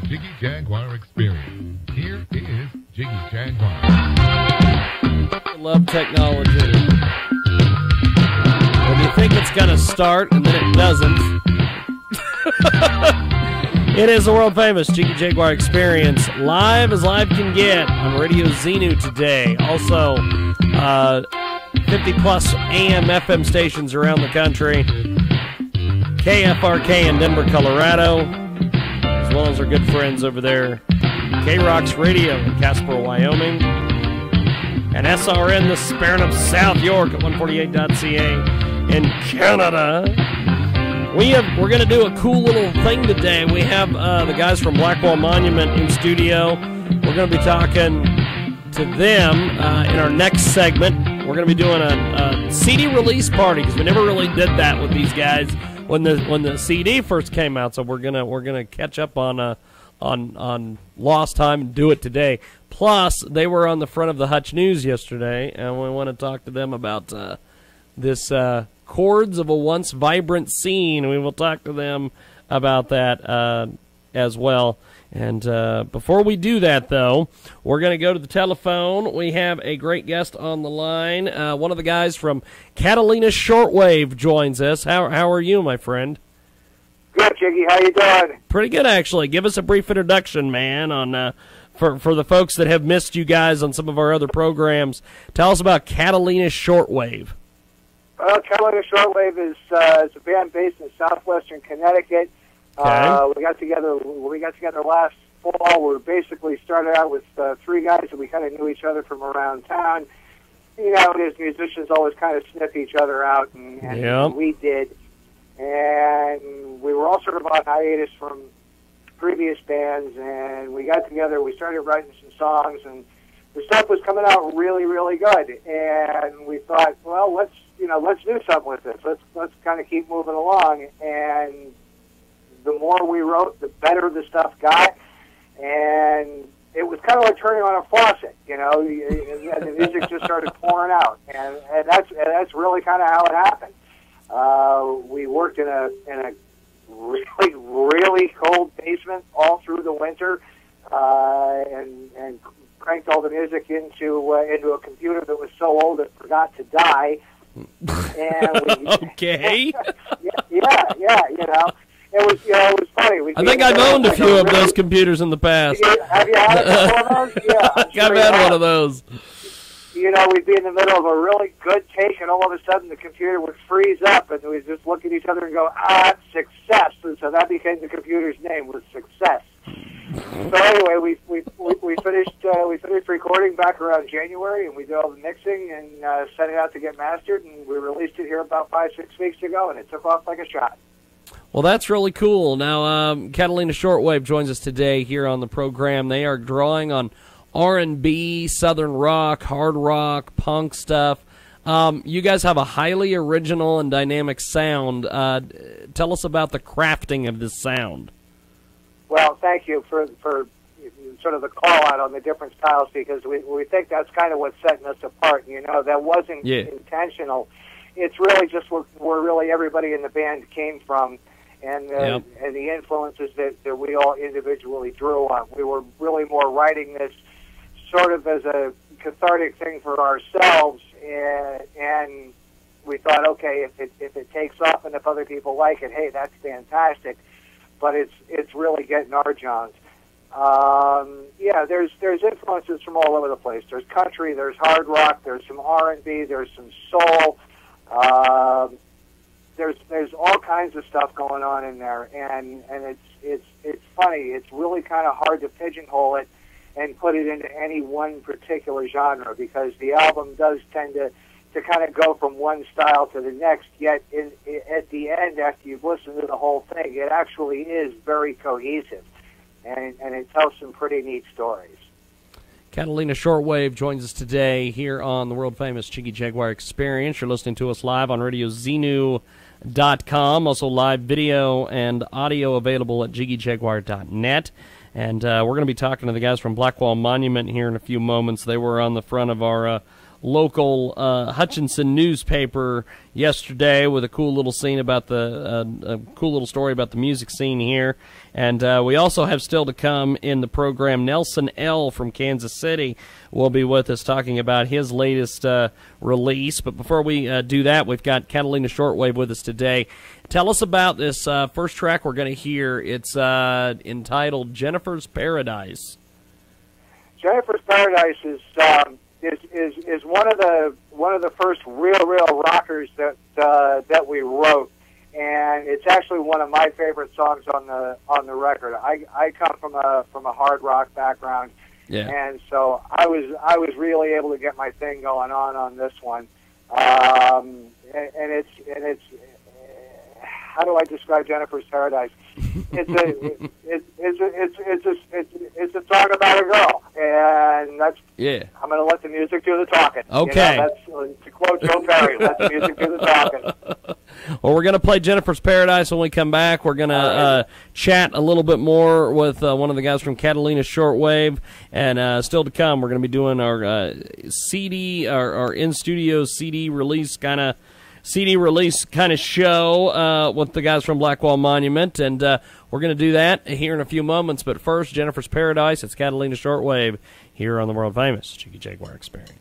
Jiggy Jaguar experience. Here is Jiggy Jaguar. I love technology. When you think it's going to start and then it doesn't. It is the world-famous Jiggy Jaguar experience, live as live can get on Radio Xenu today. Also, 50-plus AM, FM stations around the country. KFRK in Denver, Colorado, as well as our good friends over there. K-Rocks Radio in Casper, Wyoming. And SRN, the Sparran of South York at 148.ca in Canada. We're going to do a cool little thing today. We have the guys from Blackwall Monument in studio. We're going to be talking to them in our next segment. We're going to be doing a CD release party because we never really did that with these guys when the CD first came out. So we're gonna catch up on lost time and do it today. Plus, they were on the front of the Hutch News yesterday, and we want to talk to them about this. Chords of a once vibrant scene. We will talk to them about that as well. And before we do that, though, we're going to go to the telephone. We have a great guest on the line. One of the guys from Catalina Shortwave joins us. How are you, my friend? Good, Jiggy. How you doing? Pretty good, actually. Give us a brief introduction, man, on for the folks that have missed you guys on some of our other programs. Tell us about Catalina Shortwave. Well, Catalina Shortwave is a band based in southwestern Connecticut. Okay. We got together last fall. We basically started out with three guys that we kind of knew each other from around town. You know, as musicians always kind of sniff each other out, and we did. And we were all sort of on hiatus from previous bands, and we got together. We started writing some songs, and the stuff was coming out really, really good. And we thought, well, let's do something with this. Let's kind of keep moving along. And the more we wrote, the better the stuff got. And it was kind of like turning on a faucet, and the music just started pouring out. And that's really kind of how it happened. We worked in a really, really cold basement all through the winter, and cranked all the music into a computer that was so old it forgot to die. And okay. It was funny. I think I've owned a few of those computers in the past. Have you had a couple of those? Yeah, I've had one of those. We'd be in the middle of a really good take, and all of a sudden the computer would freeze up, and we'd just look at each other and go, success. And so that became the computer's name, was Success. So anyway, we finished recording back around January, and we did all the mixing and sent it out to get mastered, and we released it here about 5-6 weeks ago, and it took off like a shot. Well, that's really cool. Now, Catalina Shortwave joins us today here on the program. They are drawing on R&B, southern rock, hard rock, punk stuff. You guys have a highly original and dynamic sound. Tell us about the crafting of this sound. Well, thank you for sort of the call out on the different styles, because we think that's kind of what's setting us apart. That wasn't intentional. It's really just where really everybody in the band came from, and the influences that we all individually drew on. We were really more writing this sort of as a cathartic thing for ourselves, and we thought, okay, if it takes off and if other people like it, hey, that's fantastic. But it's really getting our johns. There's influences from all over the place. There's country, there's hard rock, there's some R&B, there's some soul. There's all kinds of stuff going on in there, and it's funny. It's really kind of hard to pigeonhole it and put it into any one particular genre, because the album does tend to kind of go from one style to the next, yet at the end, after you've listened to the whole thing, it actually is very cohesive, and it tells some pretty neat stories. Catalina Shortwave joins us today here on the world-famous Jiggy Jaguar Experience. You're listening to us live on RadioXenu.com, also live video and audio available at jiggyjaguar.net. And we're going to be talking to the guys from Blackwall Monument here in a few moments. They were on the front of our local Hutchinson newspaper yesterday with a cool little scene about a cool little story about the music scene here. And we also have still to come in the program, Nelson L. from Kansas City will be with us talking about his latest release. But before we do that, we've got Catalina Shortwave with us today. Tell us about this first track we're going to hear. It's entitled Jennifer's Paradise. Jennifer's Paradise is one of the first real rockers that we wrote, and it's actually one of my favorite songs on the record. I come from a hard rock background, and so I was really able to get my thing going on this one, and it's how do I describe Jennifer's Paradise? It's a song about a girl, and that's I'm going to let the music do the talking. Okay, that's to quote Joe Perry. Let the music do the talking. Well, we're going to play Jennifer's Paradise when we come back. We're going to chat a little bit more with one of the guys from Catalina Shortwave, and still to come, we're going to be doing our CD, our in-studio CD release kind of show with the guys from Blackwall Monument, and we're going to do that here in a few moments. But first, Jennifer's Paradise. It's Catalina Shortwave here on the world-famous Jiggy Jaguar Experience.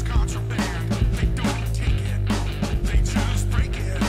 Contraband, they don't take it, they just break it.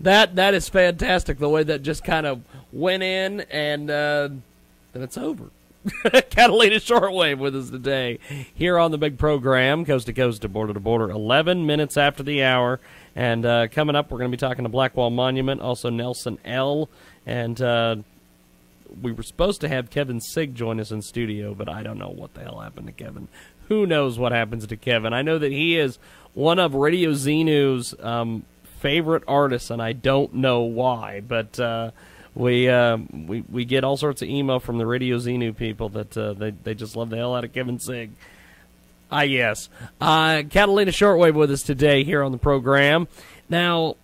That is fantastic, the way that just kind of went in, and then it's over. Catalina Shortwave with us today here on the big program, coast to coast to border, 11 minutes after the hour. And coming up, we're going to be talking to Blackwall Monument, also Nelson L. And we were supposed to have Kevin Sigg join us in studio, but I don't know what the hell happened to Kevin. Who knows what happens to Kevin? I know that he is one of Radio Xenu's favorite artists, and I don't know why, but we get all sorts of email from the Radio Xenu people that they just love the hell out of Kevin Sigg. Yes. Catalina Shortwave with us today here on the program. Now,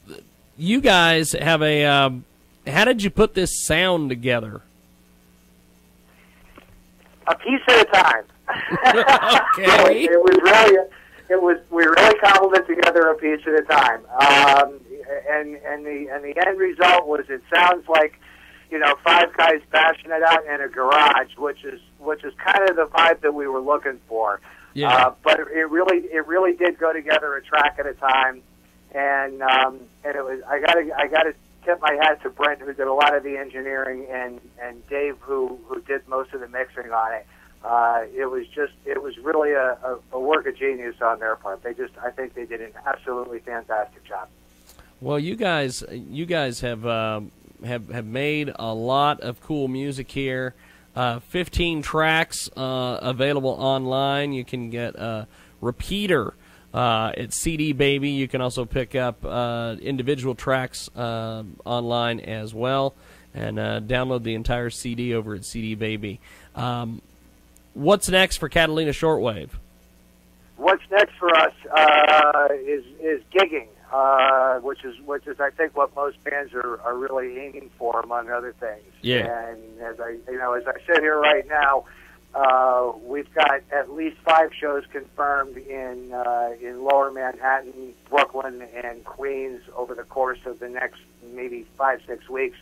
you guys have a how did you put this sound together? A piece at a time. Okay. We really cobbled it together a piece at a time. And the end result was, it sounds like, five guys bashing it out in a garage, which is kind of the vibe that we were looking for. Yeah. But it really did go together a track at a time, and it was I gotta tip my hat to Brent, who did a lot of the engineering, and Dave, who did most of the mixing on it. It was really a work of genius on their part. I think they did an absolutely fantastic job. Well, you guys have made a lot of cool music here. 15 tracks available online. You can get a repeater at CD Baby. You can also pick up individual tracks online as well, and download the entire CD over at CD Baby. What's next for Catalina Shortwave? What's next for us is gigging, which is I think what most bands are really aiming for, among other things. Yeah. And as I sit here right now, we've got at least 5 shows confirmed in Lower Manhattan, Brooklyn, and Queens over the course of the next maybe 5-6 weeks,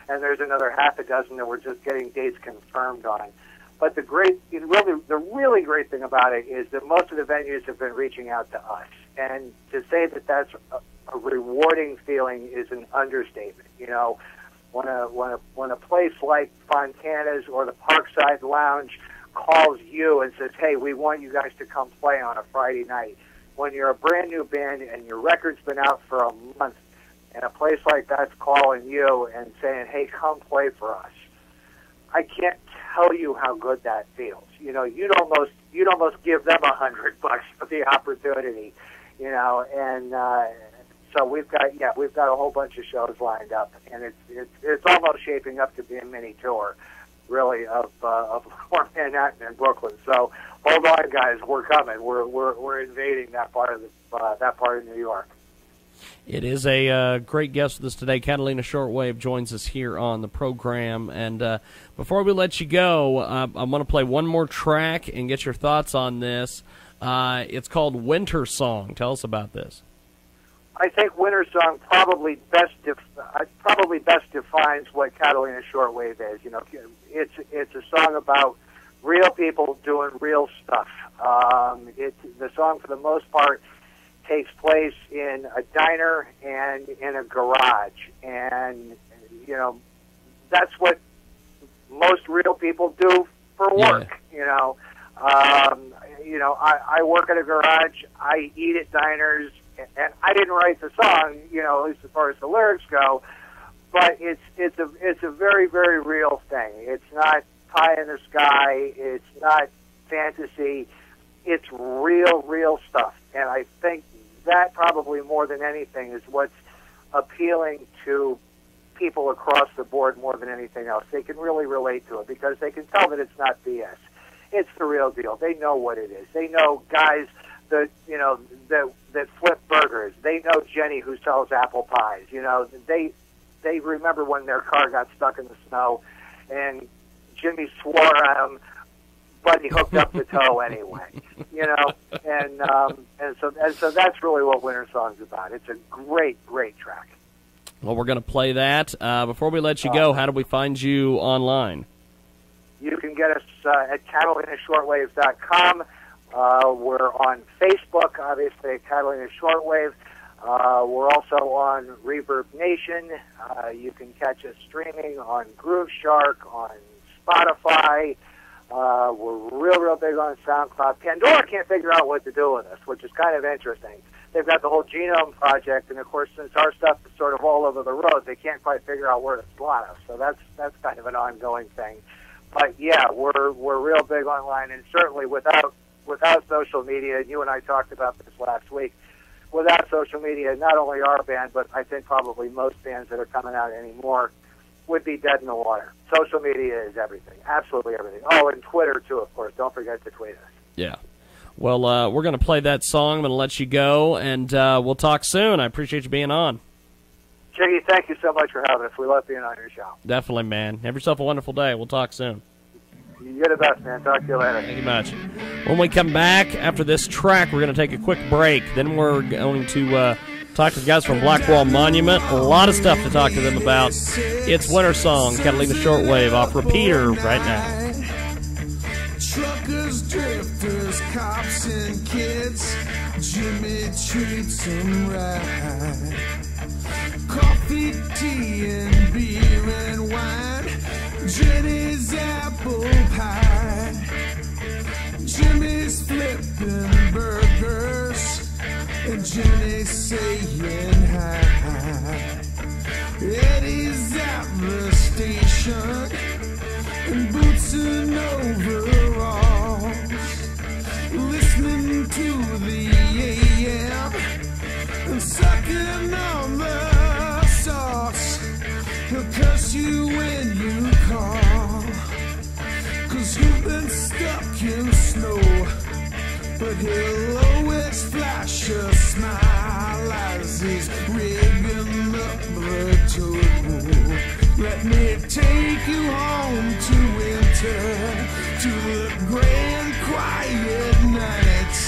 and there's another half a dozen that we're just getting dates confirmed on. But the really great thing about it is that most of the venues have been reaching out to us, and to say that that's a rewarding feeling is an understatement. When a place like Fontana's or the Parkside Lounge calls you and says, "Hey, we want you guys to come play on a Friday night," when you're a brand new band and your record's been out for a month, and a place like that's calling you and saying, "Hey, come play for us," I can't tell you how good that feels. You'd almost give them $100 for the opportunity, and so we've got a whole bunch of shows lined up, and it's almost shaping up to be a mini tour, really, of Lower Manhattan and Brooklyn. So hold on, guys, we're coming. We're invading that part of New York. It is a great guest with us today. Catalina Shortwave joins us here on the program. And before we let you go, I'm going to play one more track and get your thoughts on this. It's called Winter Song. Tell us about this. I think Winter Song probably best defines what Catalina Shortwave is. It's a song about real people doing real stuff. The song, for the most part, takes place in a diner and in a garage, and that's what most real people do for work. Yeah. I work at a garage, I eat at diners, and I didn't write the song, at least as far as the lyrics go, but it's a very, very real thing. It's not pie in the sky, it's not fantasy, it's real stuff. And I think that probably more than anything is what's appealing to people across the board more than anything else. They can really relate to it because they can tell that it's not BS. It's the real deal. They know what it is. They know guys that that flip burgers. They know Jenny who sells apple pies. They remember when their car got stuck in the snow and Jimmy swore at him, but he hooked up the toe anyway, and so that's really what Winter Song's about. It's a great track. Well, we're going to play that. Before we let you go, how do we find you online? You can get us at CatalinaShortwave.com. We're on Facebook, obviously, at Catalina Shortwave. We're also on Reverb Nation. You can catch us streaming on Groove Shark, on Spotify. We're real big on SoundCloud. Pandora can't figure out what to do with us, which is kind of interesting. They've got the whole Genome Project, and of course, since our stuff is sort of all over the road, they can't quite figure out where to slot us. So that's kind of an ongoing thing. But yeah, we're real big online, and certainly without social media, and you and I talked about this last week, without social media, not only our band, but I think probably most bands that are coming out anymore would be dead in the water. Social media is everything, absolutely everything. Oh, and Twitter, too, of course. Don't forget to tweet us. Yeah. Well, we're going to play that song. I'm going to let you go, and we'll talk soon. I appreciate you being on. Jiggy, thank you so much for having us. We love being on your show. Definitely, man. Have yourself a wonderful day. We'll talk soon. You're the best, man. Talk to you later. Thank you much. When we come back after this track, we're going to take a quick break. Then we're going to talk to the guys from Blackwall Monument. A lot of stuff to talk to them about. It's Winter Song, Catalina Shortwave, off repeater right now. Truckers, drifters, cops, and kids, Jimmy treats them right. Coffee, tea, and beer and wine, Jenny's apple pie. Jimmy's flipping burgers, and Jenny's saying hi. Eddie's at the station, and boots and overalls, listening to the AM and sucking on the sauce. He'll curse you when you call, 'cause you've been stuck in snow, but he'll always flash a smile as he's rigging up the tow. Let me take you home to winter, to the grand quiet nights,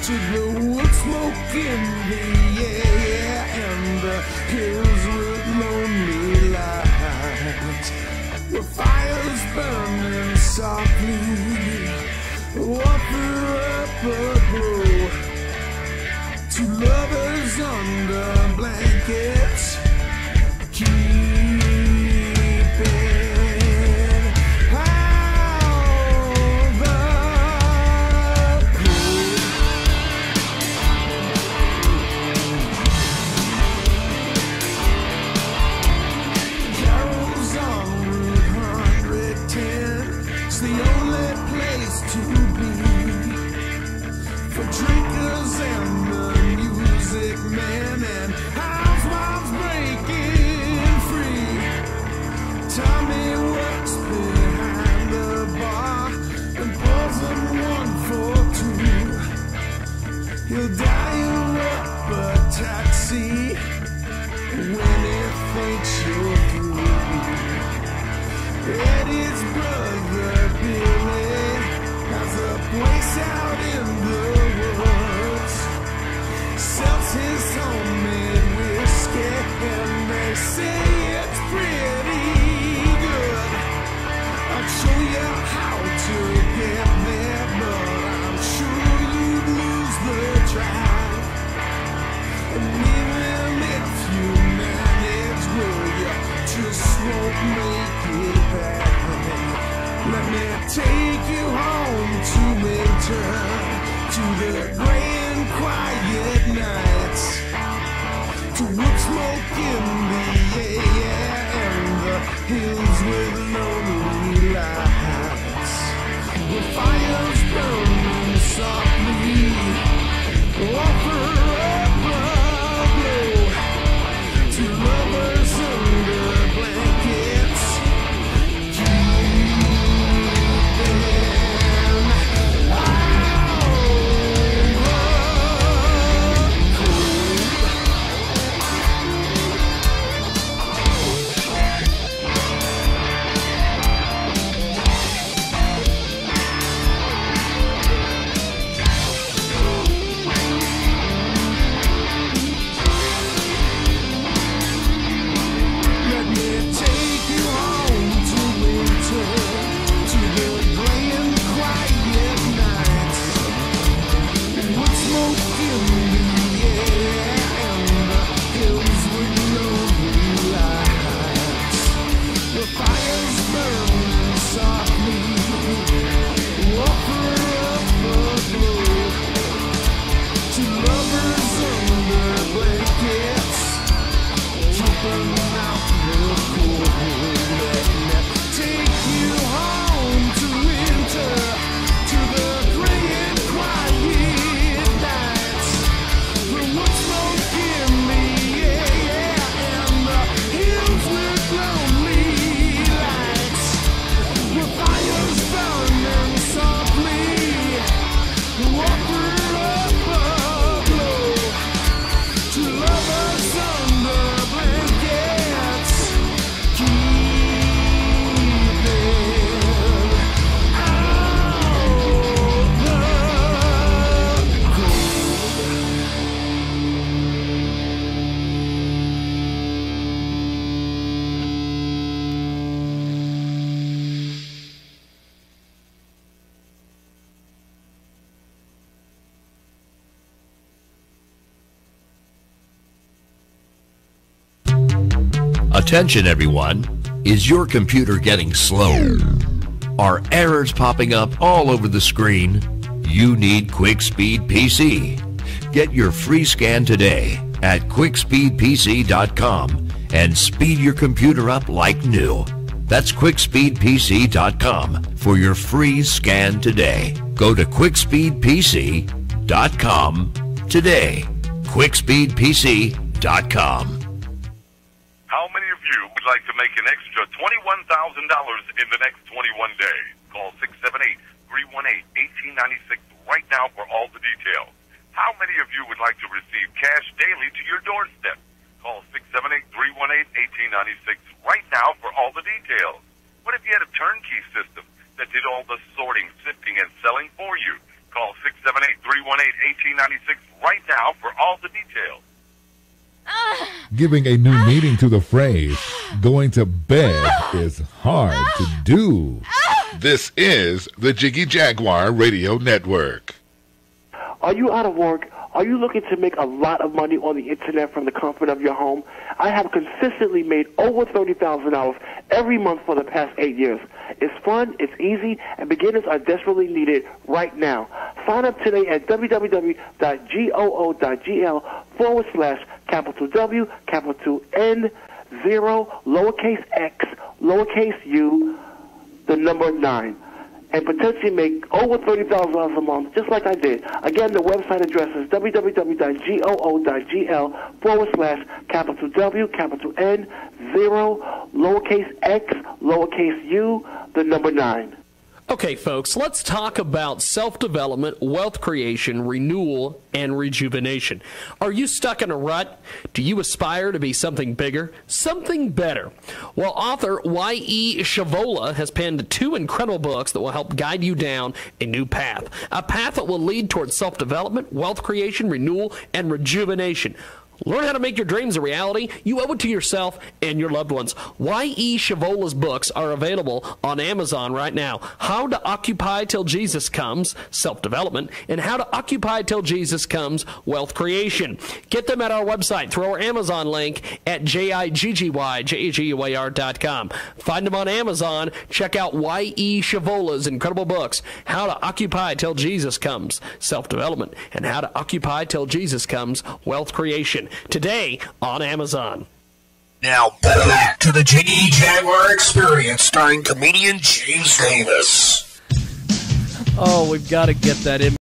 to the wood smoke in the air and the hills with lonely lights. The fire's burning softly, offer up a glow, two lovers under blankets, he'll dial you up a taxi when he thinks you're through. Eddie's brother Billy has a place out in the woods, sells his homemade whiskey, and they say it's pretty good. I'll show you how to get there, but I'm sure you'd lose the drive. And even if you manage, will you just won't make it back? Let me take you home to winter, to the grand quiet nights, to wood smoke in the air and the hills with lonely lights. The fire's burning softly, offer up a glow, to lovers under blankets, keeping out the glow. Attention everyone, is your computer getting slow? Are errors popping up all over the screen? You need QuickSpeed PC. Get your free scan today at quickspeedpc.com and speed your computer up like new. That's quickspeedpc.com for your free scan today. Go to quickspeedpc.com today. quickspeedpc.com. How many of you would like to make an extra $21,000 in the next 21 days? Call 678-318-1896 right now for all the details. How many of you would like to receive cash daily to your doorstep? Call 678-318-1896 right now for all the details. What if you had a turnkey system that did all the sorting, sifting, and selling for you? Call 678-318-1896 right now for all the details. Giving a new meaning to the phrase, going to bed is hard to do. This is the Jiggy Jaguar Radio Network. Are you out of work? Are you looking to make a lot of money on the internet from the comfort of your home? I have consistently made over $30,000 every month for the past 8 years. It's fun, it's easy, and beginners are desperately needed right now. Sign up today at www.goo.gl/capital W, capital N, 0, lowercase x, lowercase u, the number 9. And potentially make over $30,000 a month, just like I did. Again, the website address is www.goo.gl/capital W, capital N, 0, lowercase x, lowercase u, the number 9. Okay, folks, let's talk about self-development, wealth creation, renewal, and rejuvenation. Are you stuck in a rut? Do you aspire to be something bigger, something better? Well, author Y.E. Shavola has penned 2 incredible books that will help guide you down a new path, a path that will lead towards self-development, wealth creation, renewal, and rejuvenation. Learn how to make your dreams a reality. You owe it to yourself and your loved ones. Y.E. Shavola's books are available on Amazon right now. How to Occupy Till Jesus Comes, Self-Development, and How to Occupy Till Jesus Comes, Wealth Creation. Get them at our website through our Amazon link at JIGGYJAGUAR.com. Find them on Amazon. Check out Y.E. Shavola's incredible books, How to Occupy Till Jesus Comes, Self-Development, and How to Occupy Till Jesus Comes, Wealth Creation. Today on Amazon. Now back to the Jiggy Jaguar Experience starring comedian James Davis. Oh, we've got to get that in.